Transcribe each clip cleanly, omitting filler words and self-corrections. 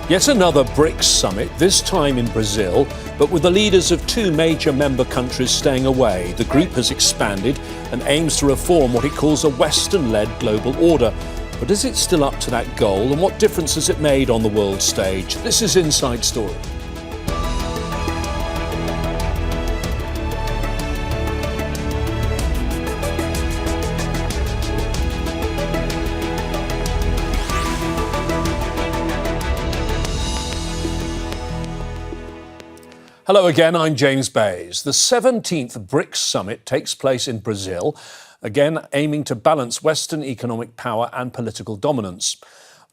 Yet another BRICS summit, this time in Brazil, but with the leaders of two major member countries staying away. The group has expanded and aims to reform what it calls a Western-led global order. But is it still up to that goal, and what difference has it made on the world stage? This is Inside Story. Hello again, I'm James Bays. The 17th BRICS summit takes place in Brazil, again aiming to balance Western economic power and political dominance.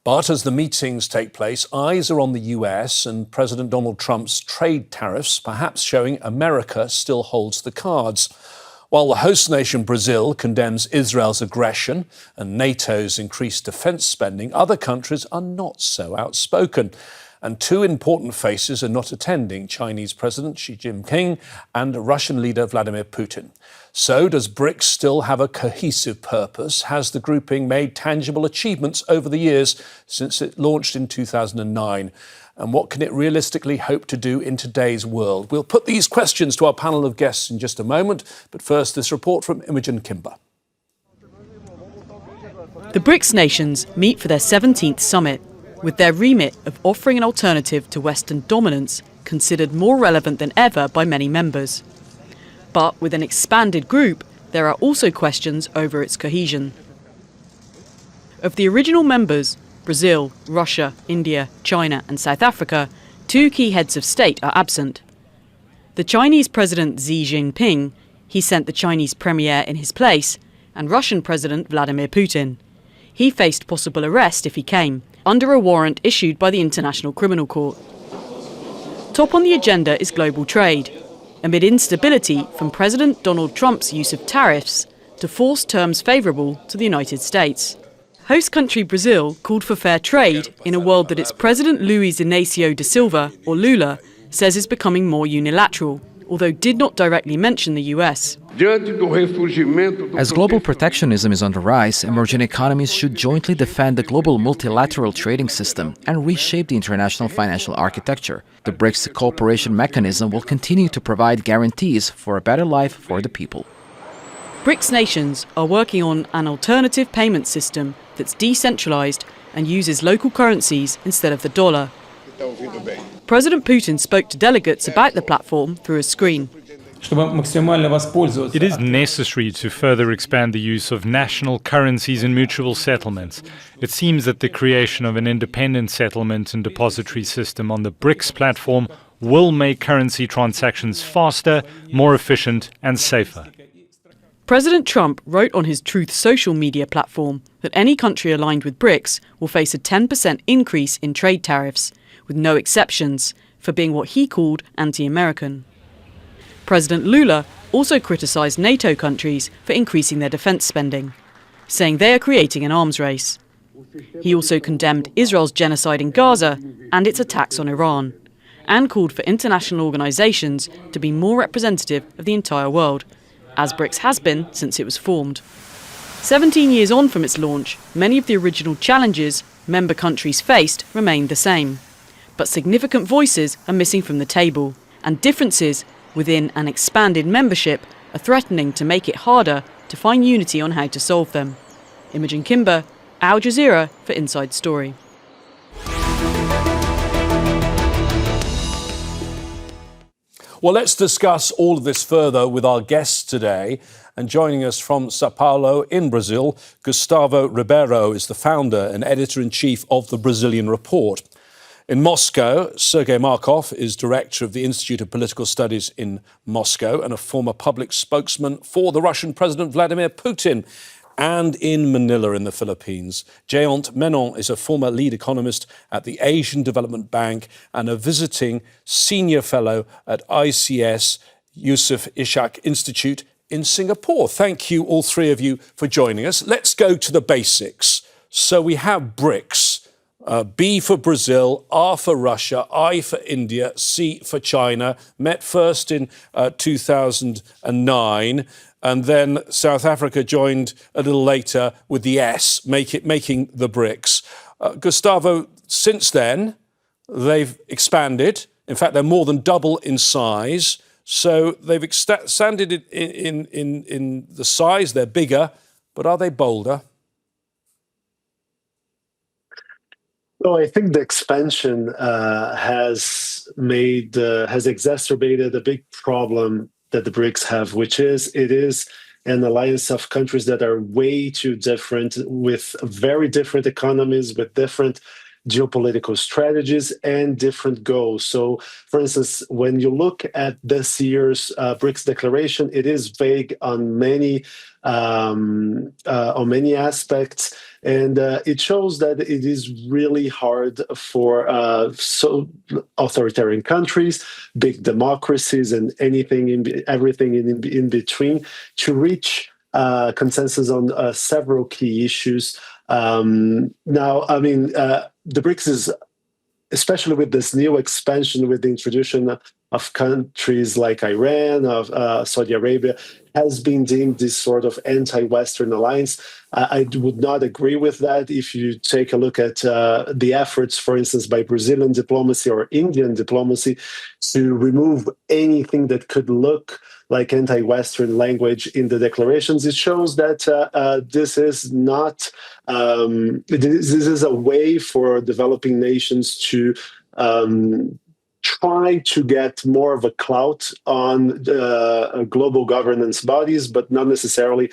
But as the meetings take place, eyes are on the US and President Donald Trump's trade tariffs, perhaps showing America still holds the cards. While the host nation Brazil condemns Israel's aggression and NATO's increased defence spending, other countries are not so outspoken. And two important faces are not attending: Chinese President Xi Jinping and Russian leader Vladimir Putin. So does BRICS still have a cohesive purpose? Has the grouping made tangible achievements over the years since it launched in 2009? And what can it realistically hope to do in today's world? We'll put these questions to our panel of guests in just a moment. But first, this report from Imogen Kimber. The BRICS nations meet for their 17th summit, with their remit of offering an alternative to Western dominance considered more relevant than ever by many members. But with an expanded group, there are also questions over its cohesion. Of the original members, Brazil, Russia, India, China and South Africa, two key heads of state are absent. The Chinese President Xi Jinping, he sent the Chinese premier in his place, and Russian President Vladimir Putin. He faced possible arrest if he came, under a warrant issued by the International Criminal Court. Top on the agenda is global trade, amid instability from President Donald Trump's use of tariffs to force terms favourable to the United States. Host country Brazil called for fair trade in a world that its President Luiz Inácio da Silva, or Lula, says is becoming more unilateral, although did not directly mention the US. As global protectionism is on the rise, emerging economies should jointly defend the global multilateral trading system and reshape the international financial architecture. The BRICS cooperation mechanism will continue to provide guarantees for a better life for the people. BRICS nations are working on an alternative payment system that's decentralized and uses local currencies instead of the dollar. President Putin spoke to delegates about the platform through a screen. It is necessary to further expand the use of national currencies in mutual settlements. It seems that the creation of an independent settlement and depository system on the BRICS platform will make currency transactions faster, more efficient and safer. President Trump wrote on his Truth social media platform that any country aligned with BRICS will face a 10% increase in trade tariffs, with no exceptions, for being what he called anti-American. President Lula also criticised NATO countries for increasing their defence spending, saying they are creating an arms race. He also condemned Israel's genocide in Gaza and its attacks on Iran, and called for international organisations to be more representative of the entire world, as BRICS has been since it was formed. 17 years on from its launch, many of the original challenges member countries faced remained the same. But significant voices are missing from the table, and differences within an expanded membership are threatening to make it harder to find unity on how to solve them. Imogen Kimber, Jazeera for Inside Story. Well, let's discuss all of this further with our guests today. And joining us from Sao Paulo in Brazil, Gustavo Ribeiro is the founder and editor-in-chief of the Brazilian Report. In Moscow, Sergey Markov is director of the Institute of Political Studies in Moscow and a former public spokesman for the Russian President Vladimir Putin. And in Manila in the Philippines, Jayant Menon is a former lead economist at the Asian Development Bank and a visiting senior fellow at ICS Yusof Ishak Institute in Singapore. Thank you, all three of you, for joining us. Let's go to the basics. So we have BRICS. B for Brazil, R for Russia, I for India, C for China, met first in 2009, and then South Africa joined a little later with the S, making the BRICS. Gustavo, since then, they've expanded. In fact, they're more than double in size. So they've expanded in the size. They're bigger, but are they bolder? No, I think the expansion has exacerbated a big problem that the BRICS have, which is it is an alliance of countries that are way too different, with very different economies, with different geopolitical strategies and different goals. So, for instance, when you look at this year's BRICS declaration, it is vague on many aspects, and it shows that it is really hard for authoritarian countries, big democracies, and everything in between to reach consensus on several key issues. The BRICS is, especially with this new expansion, with the introduction of countries like Iran, of Saudi Arabia, has been deemed this sort of anti-Western alliance. I would not agree with that. If you take a look at the efforts, for instance, by Brazilian diplomacy or Indian diplomacy to remove anything that could look like anti-Western language in the declarations, it shows that this is not. This is a way for developing nations to try to get more of a clout on global governance bodies, but not necessarily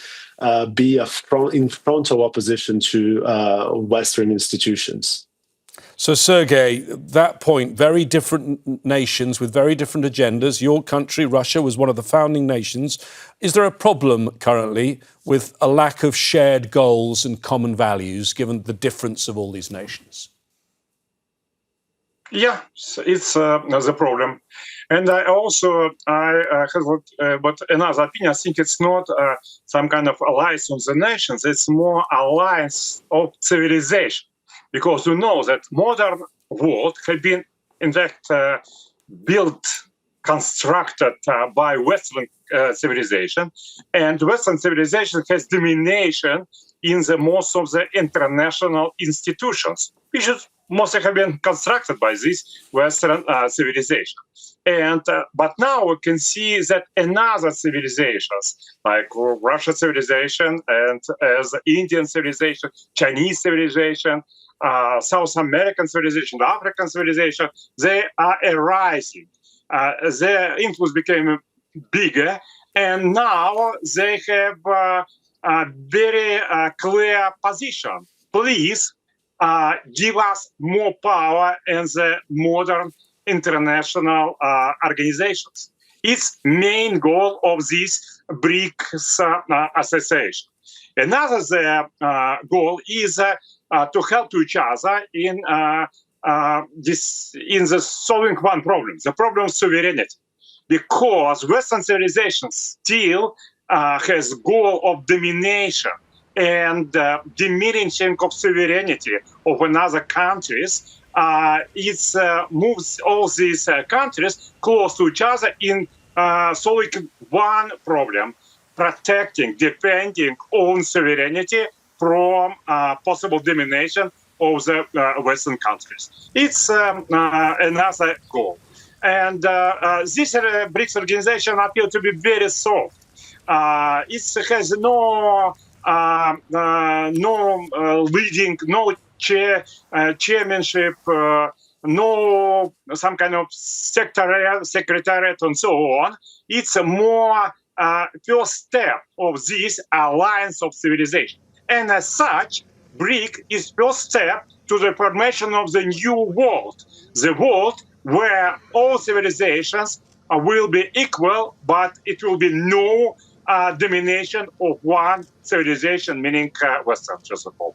be in frontal opposition to Western institutions. So, Sergey, that point, very different nations with very different agendas. Your country, Russia, was one of the founding nations. Is there a problem currently with a lack of shared goals and common values, given the difference of all these nations? Yeah, it's the problem. And I have but another opinion. I think it's not some kind of alliance of the nations. It's more alliance of civilization. Because we know that modern world has been, in fact, constructed by Western civilization, and Western civilization has domination in the most of the international institutions, which is mostly have been constructed by this Western civilization. And but now we can see that another civilizations, like Russian civilization and as Indian civilization, Chinese civilization, South American civilization, African civilization, they are arising. Their influence became bigger, and now they have a very clear position. Please give us more power in the modern international organizations. It's main goal of this BRICS association. Another goal is to help each other in the solving one problem, the problem of sovereignty, because Western civilization still has goal of domination and diminishing of sovereignty of another countries. It moves all these countries close to each other in solving one problem, protecting, defending own sovereignty from possible domination of the Western countries. It's another goal. And this BRICS organization appears to be very soft. It has no leading, no chairmanship, no some kind of secretariat and so on. It's a more first step of this alliance of civilization. And as such, BRIC is first step to the formation of the new world, the world where all civilizations will be equal, but it will be no domination of one civilization, meaning Western, first of all.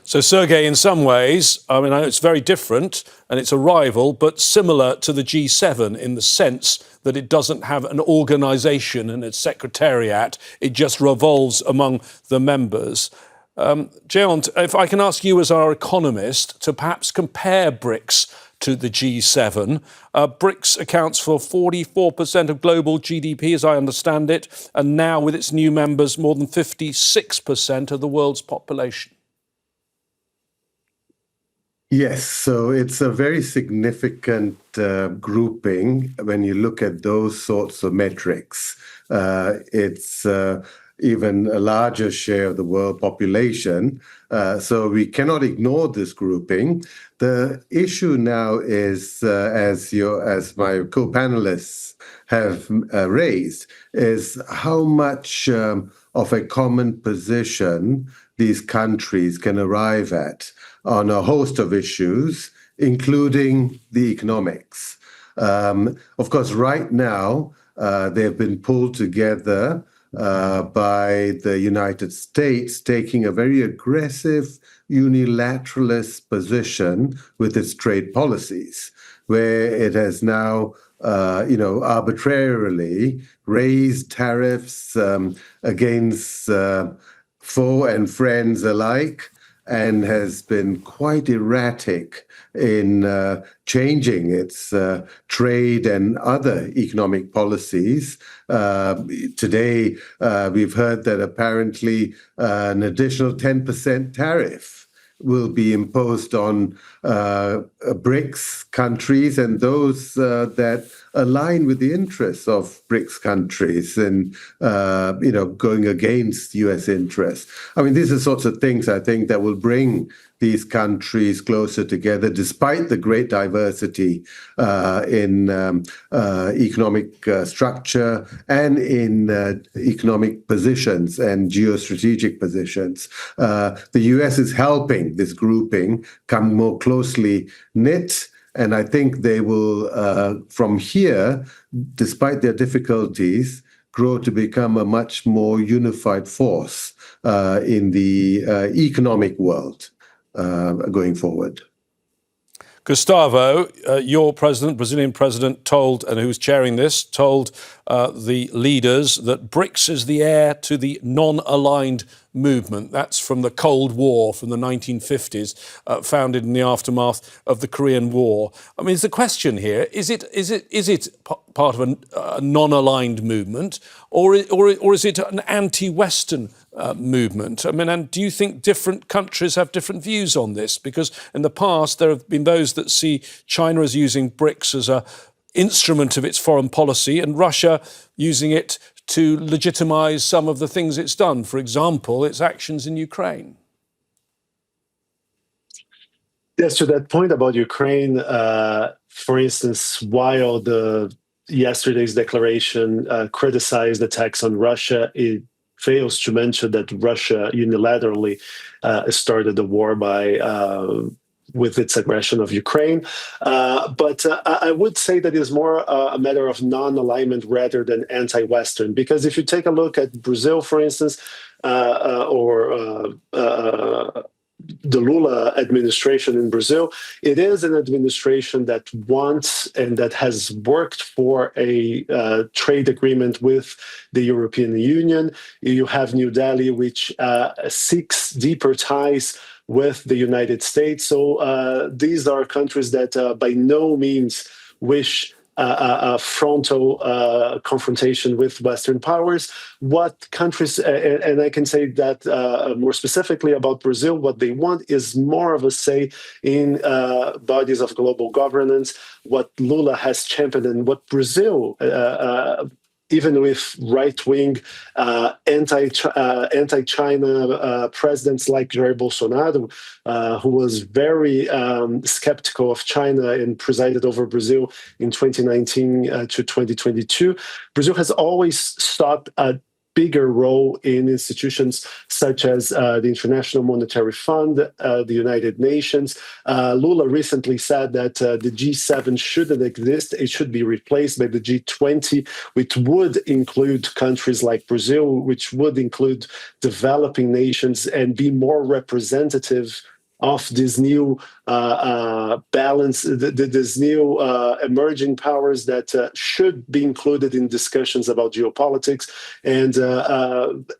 So, Sergey, in some ways, I mean, it's very different and it's a rival, but similar to the G7 in the sense that it doesn't have an organisation and its secretariat. It just revolves among the members. Geont, if I can ask you as our economist to perhaps compare BRICS to the G7. BRICS accounts for 44% of global GDP, as I understand it, and now with its new members, more than 56% of the world's population. Yes, so it's a very significant grouping when you look at those sorts of metrics. It's even a larger share of the world population. So we cannot ignore this grouping. The issue now is, as my co-panelists have raised, is how much of a common position these countries can arrive at on a host of issues, including the economics. Of course, right now, they've been pulled together by the United States taking a very aggressive unilateralist position with its trade policies, where it has now arbitrarily raised tariffs against foe and friends alike, and has been quite erratic in changing its trade and other economic policies. Today, we've heard that apparently an additional 10% tariff will be imposed on BRICS countries and those that align with the interests of BRICS countries and, going against U.S. interests. I mean, these are sorts of things, I think, that will bring these countries closer together, despite the great diversity in economic structure and in economic positions and geostrategic positions. The U.S. is helping this grouping come more closely knit, and I think they will, from here, despite their difficulties, grow to become a much more unified force in the economic world going forward. Gustavo, your president, Brazilian president, told, and who's chairing this, told the leaders that BRICS is the heir to the non-aligned movement. That's from the Cold War, from the 1950s, founded in the aftermath of the Korean War. I mean, the question here, is it part of a non-aligned movement, or is it an anti-Western movement? I mean, and do you think different countries have different views on this? Because in the past, there have been those that see China as using BRICS as an instrument of its foreign policy, and Russia using it to legitimize some of the things it's done. For example, its actions in Ukraine. Yes, to that point about Ukraine, for instance, while yesterday's declaration criticized attacks on Russia, it fails to mention that Russia unilaterally started the war with its aggression of Ukraine. But I would say that it's more a matter of non-alignment rather than anti-Western. Because if you take a look at Brazil, for instance, or the Lula administration in Brazil, it is an administration that wants and that has worked for a trade agreement with the European Union. You have New Delhi, which seeks deeper ties with the United States. So these are countries that by no means wish a frontal confrontation with Western powers. What countries, and I can say that more specifically about Brazil, what they want is more of a say in bodies of global governance, what Lula has championed and what Brazil, even with right-wing anti-China presidents like Jair Bolsonaro, who was very skeptical of China and presided over Brazil in 2019 to 2022. Brazil has always sought a bigger role in institutions such as the International Monetary Fund, the United Nations. Lula recently said that the G7 shouldn't exist. It should be replaced by the G20, which would include countries like Brazil, which would include developing nations and be more representative of this new balance, this new emerging powers that should be included in discussions about geopolitics. And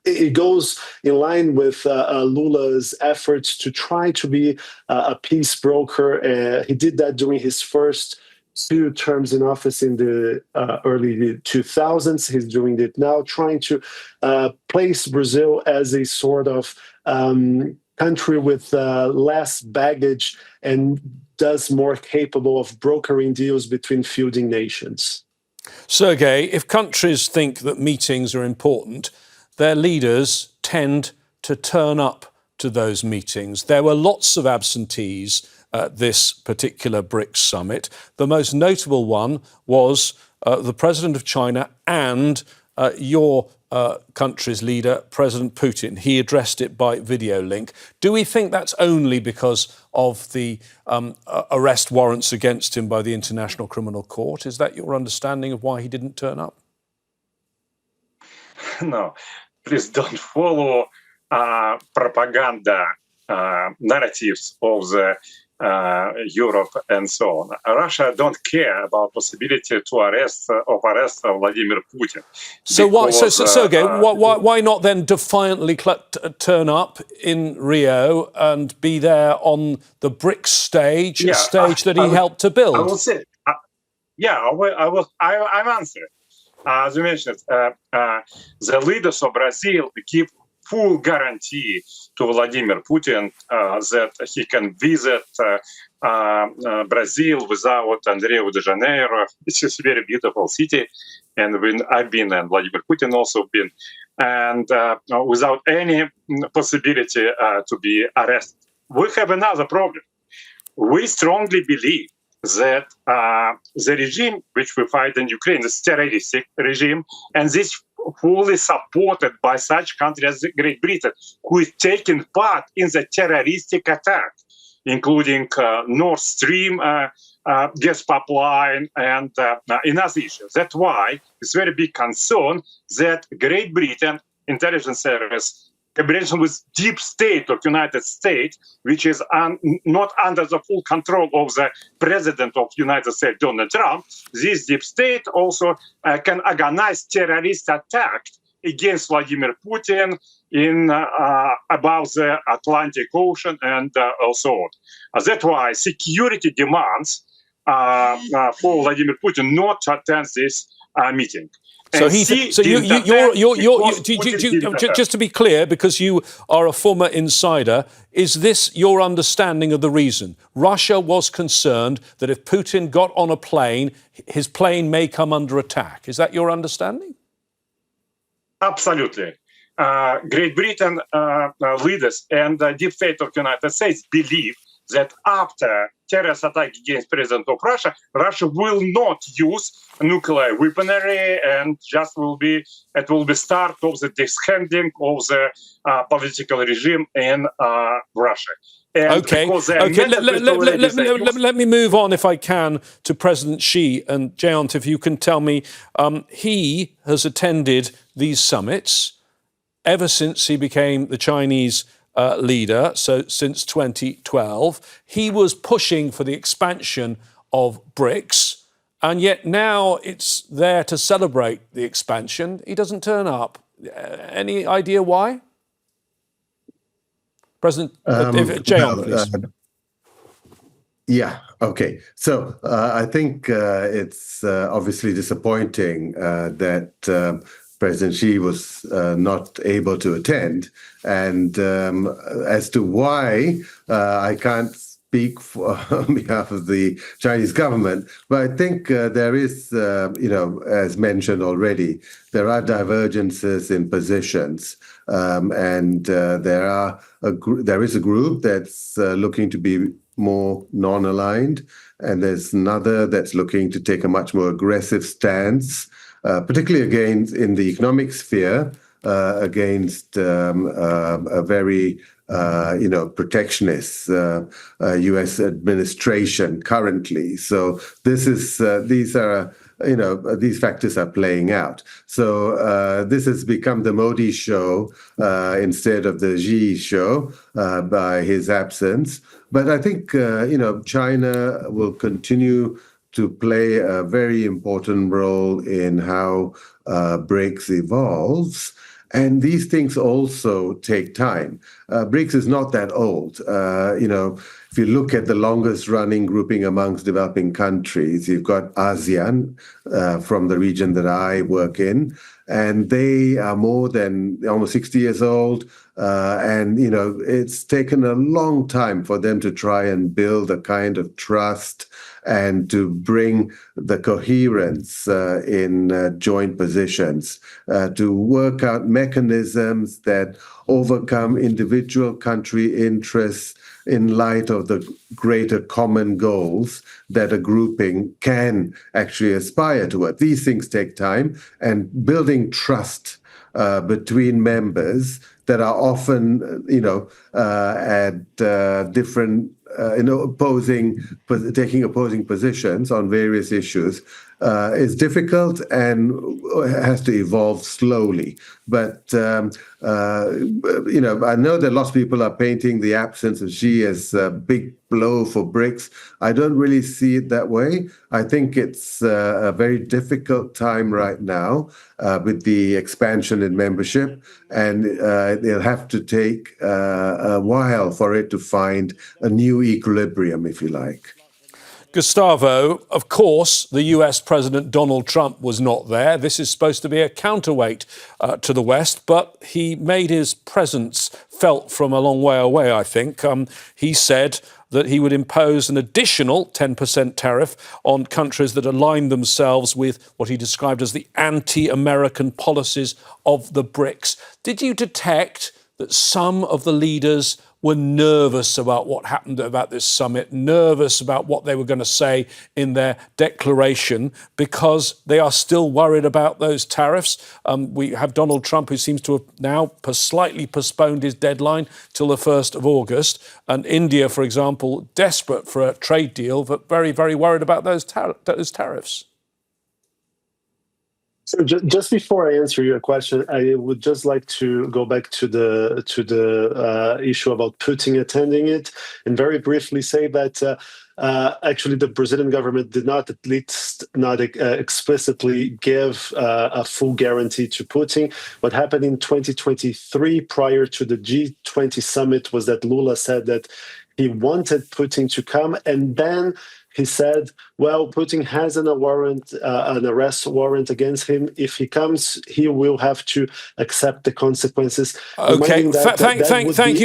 it goes in line with Lula's efforts to try to be a peace broker. He did that during his first 2 terms in office in the early 2000s. He's doing it now, trying to place Brazil as a sort of country with less baggage and thus more capable of brokering deals between feuding nations. Sergey, if countries think that meetings are important, their leaders tend to turn up to those meetings. There were lots of absentees at this particular BRICS summit. The most notable one was the president of China and your country's leader, President Putin. He addressed it by video link. Do we think that's only because of the arrest warrants against him by the International Criminal Court? Is that your understanding of why he didn't turn up? No, please don't follow propaganda narratives of the Europe and so on. Russia don't care about possibility to arrest Vladimir Putin. So why, Sergey, why not then defiantly turn up in Rio and be there on the BRICS stage, a stage that he helped to build? I will say, I'm answering. As you mentioned, the leaders of Brazil give full guarantee to Vladimir Putin that he can visit Brazil without Rio de Janeiro. It's a very beautiful city, and when I've been and Vladimir Putin also been, and without any possibility to be arrested. We have another problem. We strongly believe that the regime which we fight in Ukraine is a terroristic regime, and this fully supported by such countries as Great Britain, who is taking part in the terroristic attack, including Nord Stream gas pipeline and in other issues. That's why it's very big concern that Great Britain intelligence service collaboration with deep state of United States, which is not under the full control of the president of United States, Donald Trump. This deep state also can organize terrorist attack against Vladimir Putin in above the Atlantic Ocean and so on. That's why security demands for Vladimir Putin not to attend this meeting. So just to be clear, because you are a former insider, is this your understanding of the reason? Russia was concerned that if Putin got on a plane, his plane may come under attack. Is that your understanding? Absolutely. Great Britain leaders and the deep state of the United States believe that after terrorist attack against President of Russia, Russia will not use nuclear weaponry, and it will be start of the dishandling of the political regime in Russia. And let me move on, if I can, to President Xi. And Jayant, if you can tell me, he has attended these summits ever since he became the Chinese leader, so since 2012. He was pushing for the expansion of BRICS, and yet now it's there to celebrate the expansion. He doesn't turn up. Any idea why? President Jayant, please. Yeah, okay. So I think it's obviously disappointing that President Xi was not able to attend. And as to why, I can't speak on behalf of the Chinese government, but I think there is, as mentioned already, there are divergences in positions. And there is a group that's looking to be more non-aligned, and there's another that's looking to take a much more aggressive stance, particularly against in the economic sphere, against a very protectionist U.S. administration currently. So these factors are playing out. So this has become the Modi show instead of the Xi show by his absence. But I think China will continue to play a very important role in how BRICS evolves. And these things also take time. BRICS is not that old. If you look at the longest running grouping amongst developing countries, you've got ASEAN from the region that I work in, and they are more than almost 60 years old. And, it's taken a long time for them to try and build a kind of trust and to bring the coherence in joint positions, to work out mechanisms that overcome individual country interests in light of the greater common goals that a grouping can actually aspire toward. These things take time, and building trust between members that are often, at different, taking opposing positions on various issues is difficult and has to evolve slowly. But, I know that lots of people are painting the absence of Xi as a big blow for BRICS. I don't really see it that way. I think it's a very difficult time right now with the expansion in membership, and it'll have to take a while for it to find a new equilibrium, if you like. Gustavo, of course, the US President Donald Trump was not there. This is supposed to be a counterweight to the West, but he made his presence felt from a long way away, I think. He said that he would impose an additional 10% tariff on countries that align themselves with what he described as the anti-American policies of the BRICS. Did you detect that some of the leaders were nervous about what happened about this summit, nervous about what they were going to say in their declaration, because they are still worried about those tariffs? We have Donald Trump, who seems to have now slightly postponed his deadline till the 1st of August. And India, for example, desperate for a trade deal, but very, very worried about those tariffs. So just before I answer your question, I would just like to go back to the issue about Putin attending it, and very briefly say that actually the Brazilian government did not, at least not explicitly, give a full guarantee to Putin. What happened in 2023, prior to the G20 summit, was that Lula said that he wanted Putin to come, and then he said, well, Putin has an arrest warrant against him. If he comes, he will have to accept the consequences. Okay, thank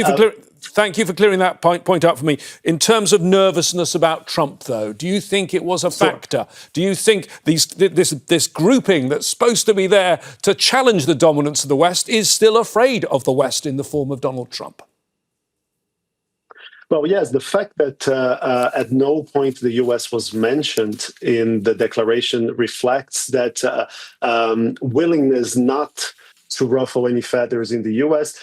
you for clearing that point up for me. In terms of nervousness about Trump, though, do you think it was a factor? Do you think this grouping that's supposed to be there to challenge the dominance of the West is still afraid of the West in the form of Donald Trump? Well, yes, the fact that at no point the U.S. was mentioned in the declaration reflects that willingness not to ruffle any feathers in the U.S.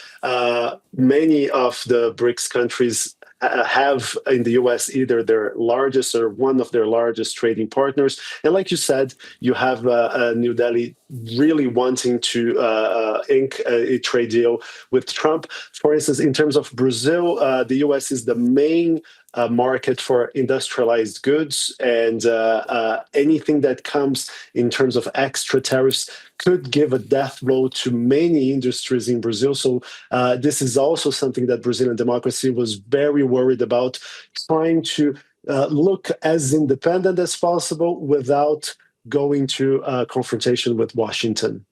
Many of the BRICS countries have in the U.S. either their largest or one of their largest trading partners. And like you said, you have New Delhi really wanting to ink a trade deal with Trump. For instance, in terms of Brazil, the U.S. is the main market for industrialized goods, and anything that comes in terms of extra tariffs could give a death blow to many industries in Brazil. So this is also something that Brazilian democracy was very worried about, trying to look as independent as possible without going to confrontation with Washington.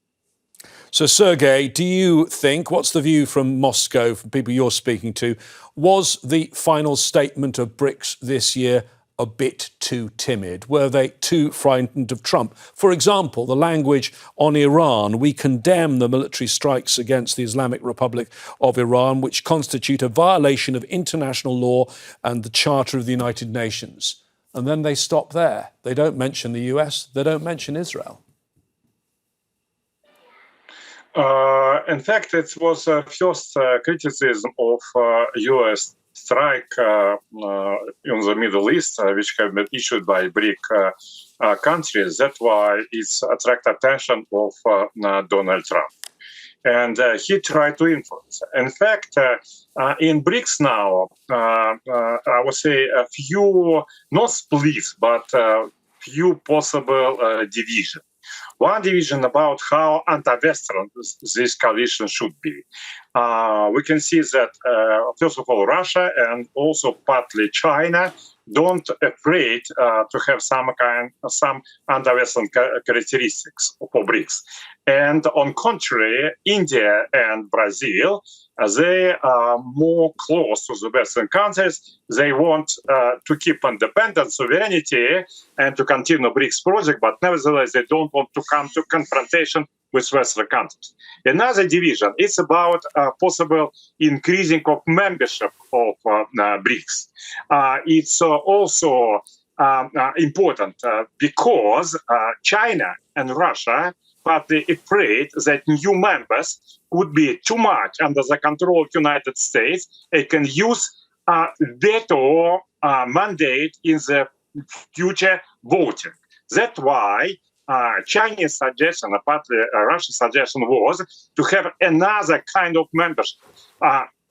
So, Sergey, do you think, what's the view from Moscow, from people you're speaking to, was the final statement of BRICS this year a bit too timid? Were they too frightened of Trump? For example, the language on Iran: we condemn the military strikes against the Islamic Republic of Iran, which constitute a violation of international law and the Charter of the United Nations. And then they stop there. They don't mention the US, they don't mention Israel. In fact, it was first criticism of U.S. strike in the Middle East, which have been issued by BRIC countries. That's why it's attract attention of Donald Trump. And he tried to influence. In fact, in BRICS now, I would say a few, not splits, but few possible divisions. One division about how anti-Western this coalition should be. We can see that, first of all, Russia and also partly China don't afraid to have some anti-Western characteristics for BRICS. And on contrary, India and Brazil, they are more close to the Western countries. They want to keep independent sovereignty and to continue BRICS project, but nevertheless, they don't want to come to confrontation with Western countries. Another division is about possible increasing of membership of BRICS. It's also important because China and Russia partly afraid that new members could be too much under the control of the United States. They can use veto mandate in the future voting. That's why Chinese suggestion, partly Russian suggestion, was to have another kind of membership,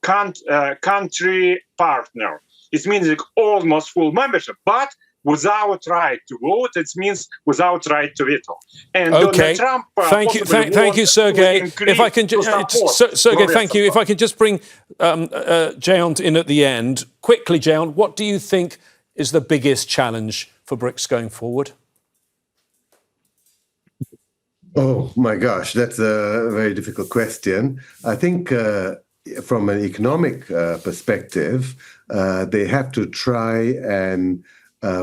country partner. It means like almost full membership, but without right to vote. It means without right to veto. And okay. Trump, thank you, Sergey. If I can, Sergey, thank you. If I could just bring Jayon in at the end quickly, Jayon. What do you think is the biggest challenge for BRICS going forward? Oh my gosh, that's a very difficult question. I think from an economic perspective, they have to try and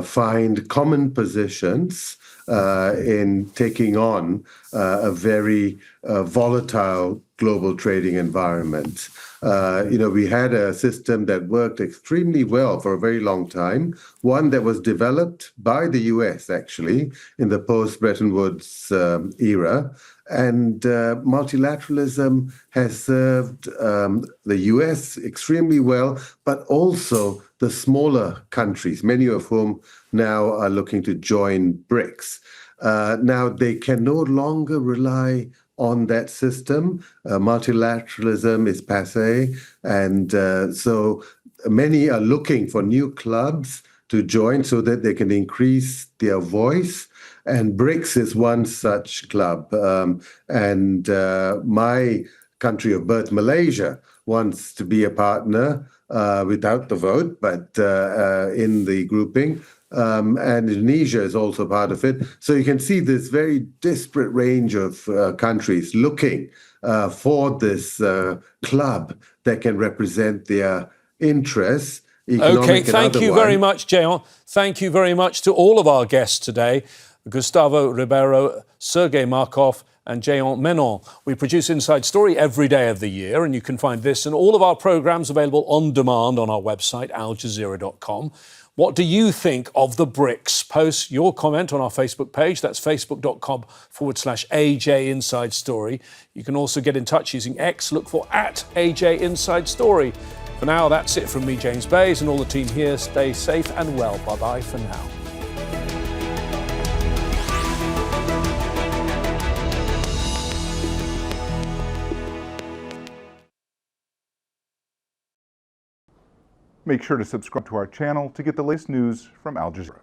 find common positions in taking on a very volatile global trading environment. We had a system that worked extremely well for a very long time, one that was developed by the US, actually, in the post-Bretton Woods era. And multilateralism has served the US extremely well, but also the smaller countries, many of whom now are looking to join BRICS. Now, they can no longer rely on that system. Multilateralism is passé, and so many are looking for new clubs to join so that they can increase their voice. And BRICS is one such club. And my country of birth, Malaysia, wants to be a partner without the vote, but in the grouping. And Indonesia is also part of it. So you can see this very disparate range of countries looking for this club that can represent their interests. Okay, thank you very much, Jayon. Thank you very much to all of our guests today, Gustavo, Ribeiro, Sergey Markov, and Jayon Menon. We produce Inside Story every day of the year, and you can find this and all of our programmes available on demand on our website, aljazeera.com. What do you think of the BRICS? Post your comment on our Facebook page. That's facebook.com/AJ Inside Story. You can also get in touch using X. Look for @AJ Inside Story. For now, that's it from me, James Bays, and all the team here. Stay safe and well. Bye-bye for now. Make sure to subscribe to our channel to get the latest news from Al Jazeera.